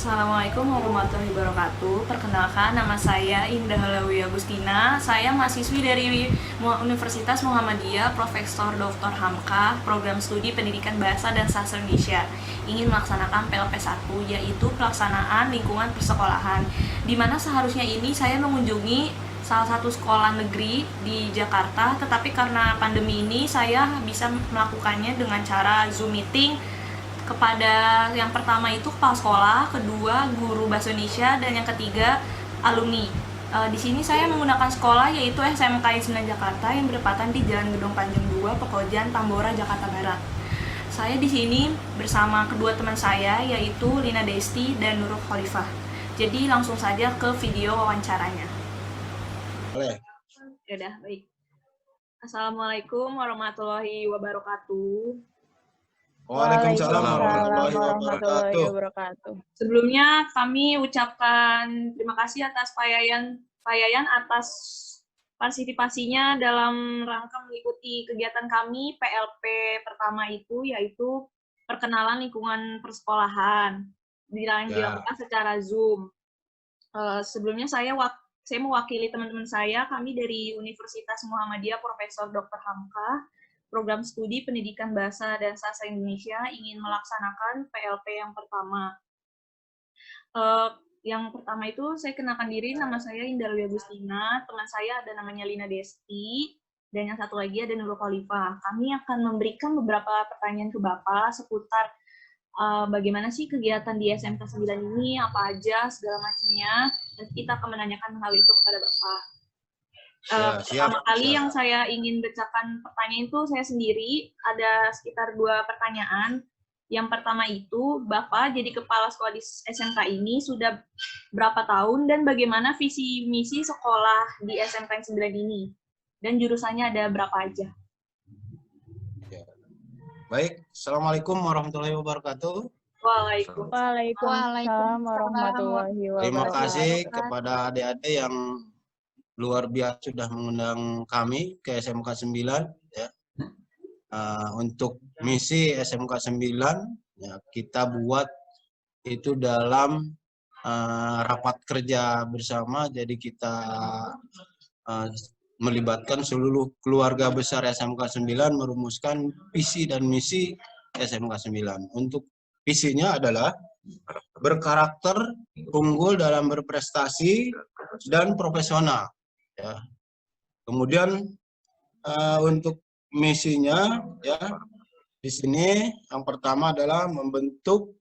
Assalamualaikum warahmatullahi wabarakatuh. Perkenalkan, nama saya Indah Halawi Agustina. Saya mahasiswi dari Universitas Muhammadiyah, Profesor Dr. Hamka, Program Studi Pendidikan Bahasa dan Sastra Indonesia. Ingin melaksanakan PLP1, yaitu pelaksanaan lingkungan persekolahan. Di mana seharusnya ini saya mengunjungi salah satu sekolah negeri di Jakarta, tetapi karena pandemi ini saya bisa melakukannya dengan cara Zoom meeting kepada yang pertama itu kepala sekolah, kedua guru bahasa Indonesia, dan yang ketiga alumni. Di sini saya menggunakan sekolah yaitu SMK 9 Jakarta yang bertepatan di Jalan Gedong Panjang 2, Pekojan, Tambora, Jakarta Barat. Saya di sini bersama kedua teman saya yaitu Lina Desti dan Nurul Khalifah. Jadi langsung saja ke video wawancaranya. Boleh. Yaudah, baik. Assalamualaikum warahmatullahi wabarakatuh. Waalaikumsalam warahmatullahi wabarakatuh. Sebelumnya kami ucapkan terima kasih atas Pak Yayan atas partisipasinya dalam rangka mengikuti kegiatan kami PLP pertama itu, yaitu perkenalan lingkungan persekolahan dilakukan secara Zoom. Sebelumnya saya mewakili teman-teman saya, kami dari Universitas Muhammadiyah Profesor Dr. Hamka, Program Studi Pendidikan Bahasa dan Sastra Indonesia, ingin melaksanakan PLP yang pertama. Yang pertama itu saya kenalkan diri, nama saya Indah Halawi Agustina, teman saya ada namanya Lina Desti, dan yang satu lagi ada Nurul Khalifah. Kami akan memberikan beberapa pertanyaan ke Bapak seputar bagaimana sih kegiatan di SMK 9 ini, apa aja, segala macamnya, dan kita akan menanyakan hal itu kepada Bapak. Pertama kali yang saya ingin bacakan pertanyaan itu saya sendiri, ada sekitar 2 pertanyaan. Yang pertama itu, Bapak jadi kepala sekolah di SMK ini sudah berapa tahun dan bagaimana visi misi sekolah di SMK 9 ini? Dan jurusannya ada berapa aja? Baik, Assalamualaikum warahmatullahi wabarakatuh. Waalaikumsalam warahmatullahi wabarakatuh. Terima kasih kepada adik-adik yang luar biasa sudah mengundang kami ke SMK 9 ya. Untuk misi SMK 9 ya, kita buat itu dalam rapat kerja bersama, jadi kita melibatkan seluruh keluarga besar SMK 9 merumuskan visi dan misi SMK 9. Untuk visinya adalah berkarakter, unggul dalam berprestasi dan profesional. Ya. Kemudian untuk misinya ya di sini yang pertama adalah membentuk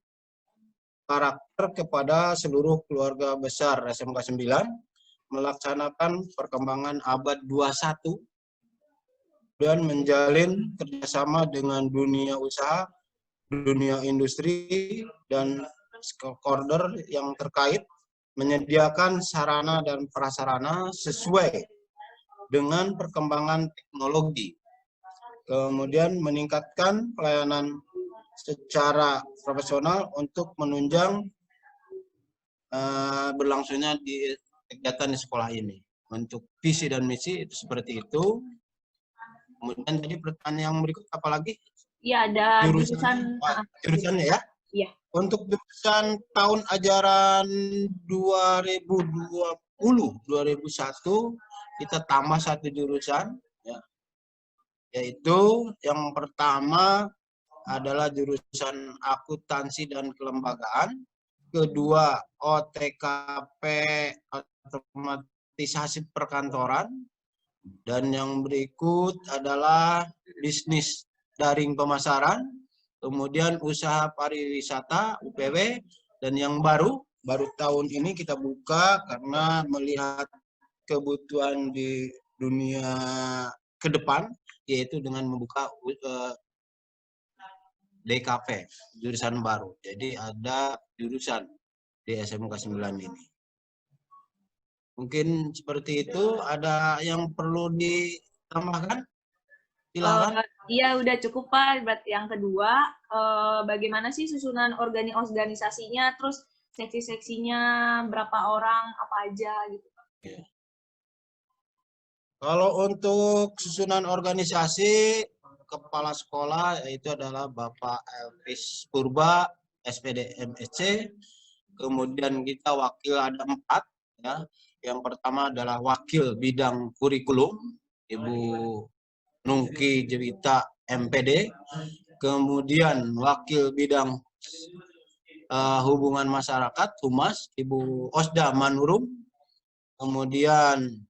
karakter kepada seluruh keluarga besar SMK 9, melaksanakan perkembangan abad 21 dan menjalin kerjasama dengan dunia usaha, dunia industri dan stakeholder yang terkait, menyediakan sarana dan prasarana sesuai dengan perkembangan teknologi. Kemudian meningkatkan pelayanan secara profesional untuk menunjang berlangsungnya di kegiatan di sekolah ini. Untuk visi dan misi itu seperti itu. Kemudian jadi pertanyaan yang berikut apa lagi? Iya, ada jurusannya ya? Iya. Untuk jurusan tahun ajaran 2020-2021 kita tambah 1 jurusan ya. Yaitu yang pertama adalah jurusan akuntansi dan kelembagaan, kedua OTKP otomatisasi perkantoran, dan yang berikut adalah bisnis daring pemasaran, kemudian usaha pariwisata UPW, dan yang baru tahun ini kita buka karena melihat kebutuhan di dunia ke depan, yaitu dengan membuka DKP, jurusan baru. Jadi ada jurusan di SMK 9 ini. Mungkin seperti itu. Ada yang perlu ditambahkan? Silakan. Iya, udah cukup Pak. Berarti yang kedua, bagaimana sih susunan organisasinya, terus seksi-seksinya berapa orang, apa aja gitu Pak? Ya. Kalau untuk susunan organisasi, kepala sekolah yaitu adalah Bapak Elvis Purba, SPD MSc, Kemudian kita wakil ada 4, ya. Yang pertama adalah wakil bidang kurikulum, Ibu Nungki Jewita MPD. Kemudian wakil bidang hubungan masyarakat Humas, Ibu Osda Manurum. Kemudian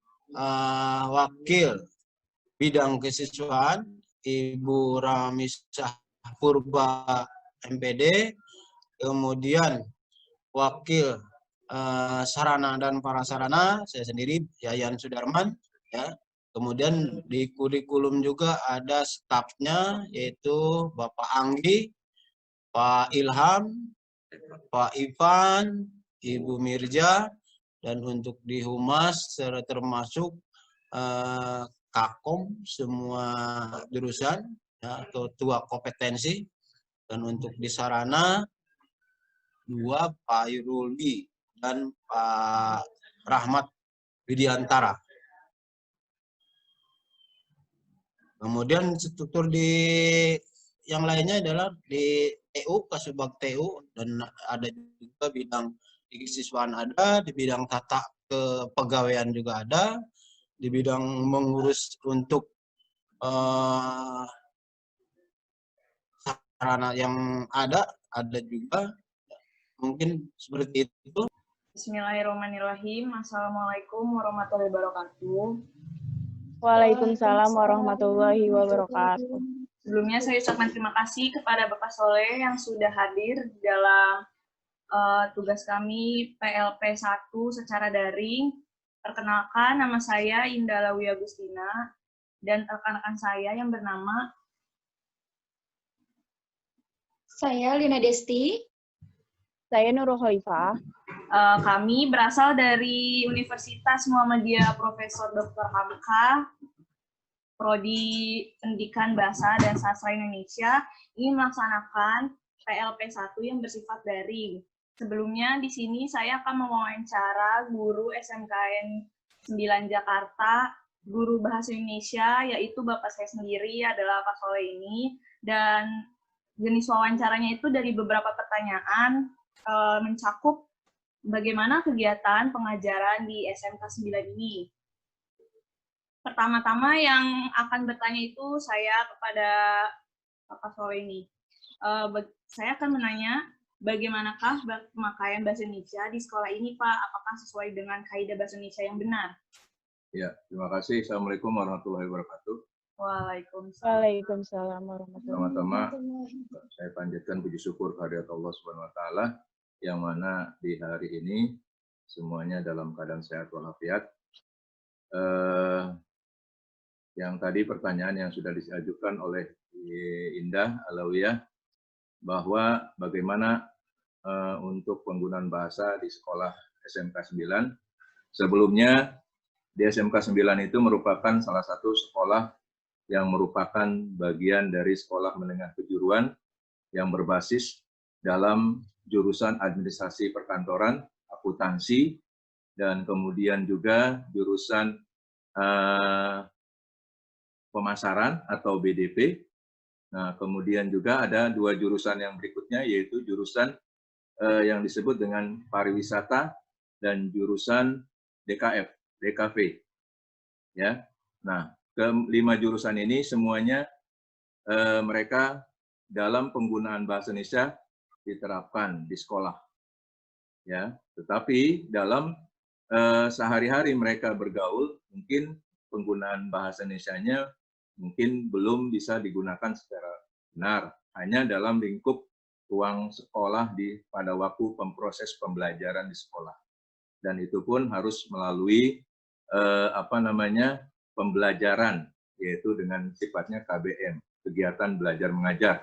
wakil bidang kesiswaan Ibu Ramisah Purba MPD. Kemudian wakil sarana dan prasarana saya sendiri Yayan Sudarman, ya. Kemudian di kurikulum juga ada stafnya, yaitu Bapak Anggi, Pak Ilham, Pak Ivan, Ibu Mirja, dan untuk di Humas termasuk Kakom semua jurusan, ya, ketua kompetensi. Dan untuk di sarana 2 Pak Iruldi dan Pak Rahmat Widiantara. Kemudian struktur di yang lainnya adalah di TU, Kasubag TU, dan ada juga bidang di kesiswaan ada, di bidang tata kepegawaian juga ada, di bidang mengurus untuk sarana yang ada juga. Mungkin seperti itu. Bismillahirrahmanirrahim. Assalamualaikum warahmatullahi wabarakatuh. Waalaikumsalam warahmatullahi wabarakatuh. Sebelumnya saya ucapkan terima kasih kepada Bapak Soleh yang sudah hadir dalam tugas kami PLP 1 secara daring. Perkenalkan, nama saya Indah Lawi Agustina dan rekan-rekan saya yang bernama Saya Lina Desti. Saya Nurul Khalifah. Kami berasal dari Universitas Muhammadiyah Profesor Dr. Hamka, Prodi Pendidikan Bahasa dan Sastra Indonesia, ingin melaksanakan PLP 1 yang bersifat daring. Sebelumnya di sini saya akan mewawancara guru SMKN 9 Jakarta, guru Bahasa Indonesia, yaitu Bapak saya sendiri adalah Pak Soleh ini, dan jenis wawancaranya itu dari beberapa pertanyaan mencakup bagaimana kegiatan pengajaran di SMK 9 ini. Pertama-tama yang akan bertanya itu saya kepada Bapak Soleh ini. Saya akan menanya, bagaimanakah pemakaian bahasa Indonesia di sekolah ini, Pak? Apakah sesuai dengan kaidah bahasa Indonesia yang benar? Ya, terima kasih. Assalamualaikum warahmatullahi wabarakatuh. Waalaikumsalam. Waalaikumsalam warahmatullahi Pertama-tama saya panjatkan puji syukur kehadirat Allah Subhanahu wa taala yang mana di hari ini semuanya dalam keadaan sehat walafiat. Yang tadi pertanyaan yang sudah diajukan oleh Indah Alawiyah bahwa bagaimana untuk penggunaan bahasa di sekolah SMK 9. Sebelumnya di SMK 9 itu merupakan salah satu sekolah yang merupakan bagian dari sekolah menengah kejuruan yang berbasis dalam jurusan administrasi perkantoran, akuntansi, dan kemudian juga jurusan pemasaran atau BDP. Nah, kemudian juga ada 2 jurusan yang berikutnya, yaitu jurusan yang disebut dengan pariwisata dan jurusan DKV. Ya, nah, ke-5 jurusan ini semuanya mereka dalam penggunaan bahasa Indonesia diterapkan di sekolah. Ya, tetapi dalam sehari-hari mereka bergaul, mungkin penggunaan bahasa Indonesianya mungkin belum bisa digunakan secara benar, hanya dalam lingkup ruang sekolah pada waktu proses pembelajaran di sekolah. Dan itu pun harus melalui pembelajaran, yaitu dengan sifatnya KBM, kegiatan belajar mengajar.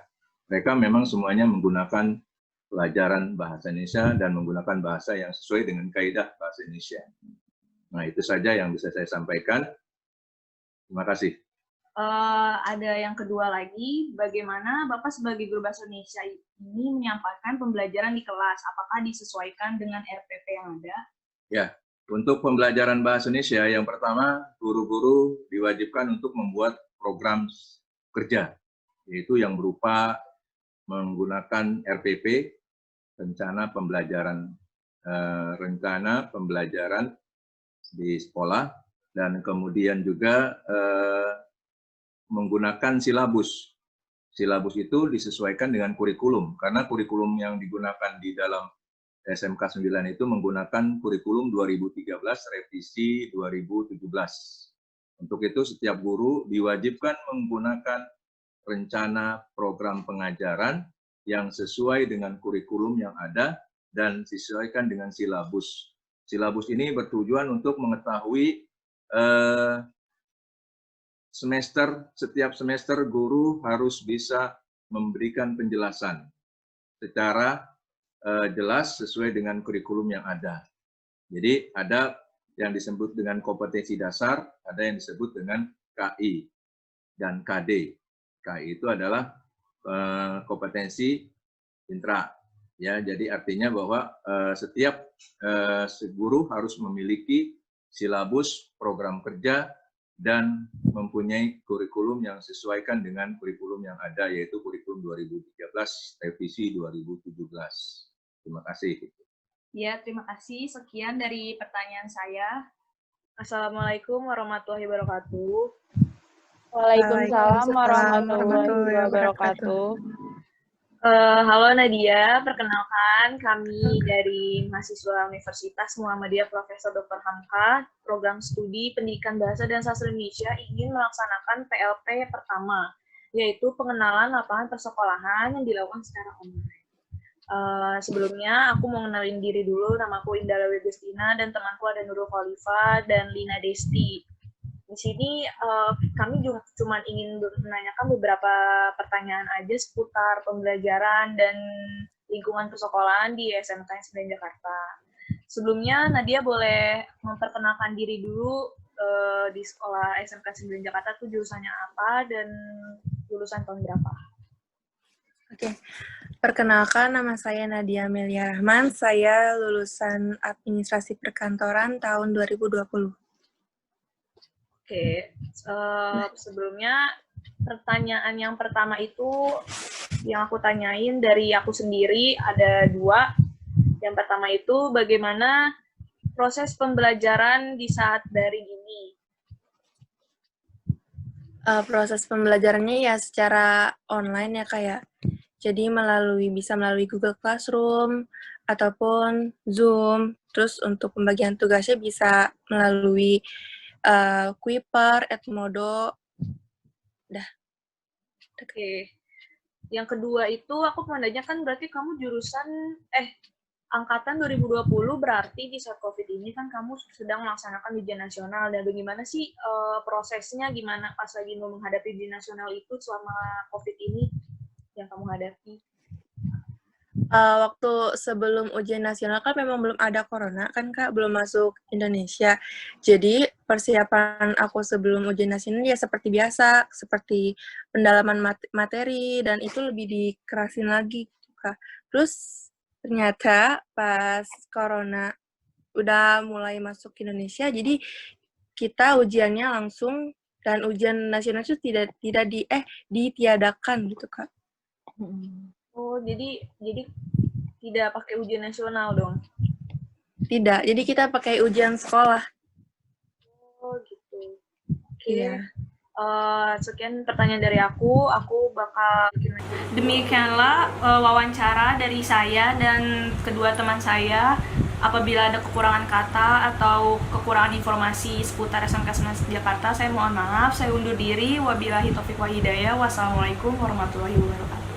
Mereka memang semuanya menggunakan pelajaran bahasa Indonesia dan menggunakan bahasa yang sesuai dengan kaidah bahasa Indonesia. Nah, itu saja yang bisa saya sampaikan. Terima kasih. Ada yang kedua lagi, bagaimana Bapak sebagai guru bahasa Indonesia ini menyampaikan pembelajaran di kelas? Apakah disesuaikan dengan RPP yang ada? Ya, untuk pembelajaran bahasa Indonesia, yang pertama, guru-guru diwajibkan untuk membuat program kerja, yaitu yang berupa menggunakan RPP, rencana pembelajaran rencana pembelajaran di sekolah, dan kemudian juga menggunakan silabus. Silabus itu disesuaikan dengan kurikulum, karena kurikulum yang digunakan di dalam SMK 9 itu menggunakan kurikulum 2013 revisi 2017. Untuk itu setiap guru diwajibkan menggunakan rencana program pengajaran yang sesuai dengan kurikulum yang ada dan disesuaikan dengan silabus. Silabus ini bertujuan untuk mengetahui setiap semester guru harus bisa memberikan penjelasan secara jelas sesuai dengan kurikulum yang ada. Jadi ada yang disebut dengan kompetensi dasar, ada yang disebut dengan KI dan KD. KI itu adalah kompetensi intra. Ya, jadi artinya bahwa setiap guru harus memiliki silabus program kerja dan mempunyai kurikulum yang sesuaikan dengan kurikulum yang ada, yaitu kurikulum 2013 revisi 2017. Terima kasih. Ya, terima kasih. Sekian dari pertanyaan saya. Assalamualaikum warahmatullahi wabarakatuh. Waalaikumsalam warahmatullahi wabarakatuh. Halo Nadia, perkenalkan kami dari mahasiswa Universitas Muhammadiyah Profesor Dr. Hamka, program studi Pendidikan Bahasa dan Sastra Indonesia ingin melaksanakan PLP pertama, yaitu pengenalan lapangan persekolahan yang dilakukan secara online. Sebelumnya aku mau kenalin diri dulu, namaku Indah Lawi Agustina dan temanku ada Nurul Khalifah dan Lina Desti. Di sini kami cuma ingin menanyakan beberapa pertanyaan aja seputar pembelajaran dan lingkungan persekolahan di SMK 9 Jakarta. Sebelumnya Nadia boleh memperkenalkan diri dulu di sekolah SMK 9 Jakarta itu jurusannya apa dan lulusan tahun berapa? Oke, perkenalkan nama saya Nadia Amelia Rahman, saya lulusan Administrasi Perkantoran tahun 2020. Oke, sebelumnya pertanyaan yang pertama itu yang aku tanyain dari aku sendiri ada dua. Yang pertama itu bagaimana proses pembelajaran di saat daring ini? Proses pembelajarannya ya secara online ya kayak, jadi bisa melalui Google Classroom ataupun Zoom. Terus untuk pembagian tugasnya bisa melalui Kuiper, Edmodo. Dah. Oke. Yang kedua itu aku mau nanya kan berarti kamu jurusan angkatan 2020 berarti di saat COVID ini kan kamu sedang melaksanakan ujian nasional, dan bagaimana sih prosesnya, gimana pas lagi mau menghadapi ujian nasional itu selama COVID ini yang kamu hadapi? Waktu sebelum ujian nasional kan memang belum ada corona kan Kak, belum masuk Indonesia. Jadi persiapan aku sebelum ujian nasional ya seperti biasa, seperti pendalaman materi, dan itu lebih dikerasin lagi gitu Kak. Terus ternyata pas corona udah mulai masuk Indonesia, jadi kita ujiannya langsung, dan ujian nasional itu tidak ditiadakan gitu Kak. Oh, jadi tidak pakai ujian nasional dong? Tidak, jadi kita pakai ujian sekolah. Oh, gitu. Oke. Iya. Sekian pertanyaan dari aku bakal demikianlah wawancara dari saya dan kedua teman saya. Apabila ada kekurangan kata atau kekurangan informasi seputar SMK 9 Jakarta, saya mohon maaf. Saya undur diri. Wabillahi taufiq wa hidayah. Wassalamualaikum warahmatullahi wabarakatuh.